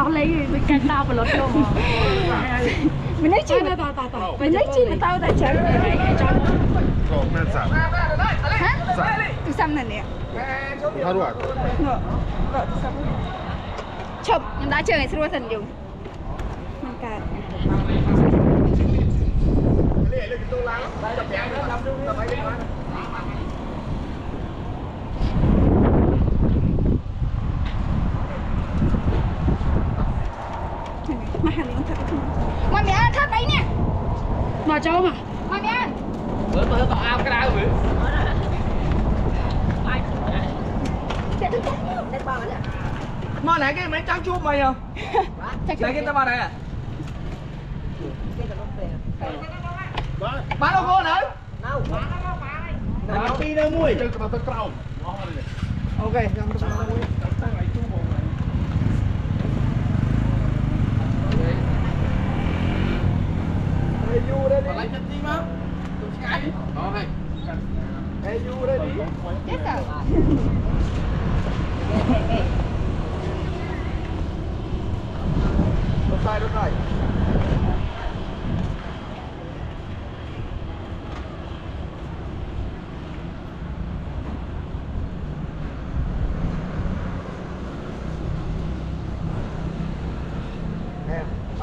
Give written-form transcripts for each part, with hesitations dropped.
tao lấy với cái tao và lót vô mà mình nói chi mà mình nói chi mà tao đã chơi Còn nên sẵn hả từ xăm này nè Há đuổi chụp nhưng đã chơi ngày xưa thần dùng mình cả mà hàng này thật mà mẹ ăn thắt đấy nè mà cho mà mẹ ăn bữa tao ao cái đau rồi mà nãy cái mấy trắng chuột mày không nãy cái tao vào đây à bán đâu cô nữa đâu đi đâu mui Chơi cái tao trâu ok Hey you ready? Lấy chân tim á. Okay. Hey you ready? yes sir Đốt tay.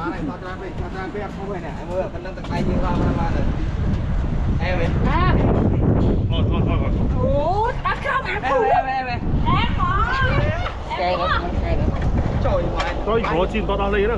Ba này tao ra không phải nè, em ơi, cần nâng tay như ra rồi. Em ấy. à Thôi ủa tao không ăn phụ Em. em có Trời ơi. Tôi có chim to tao lấy đó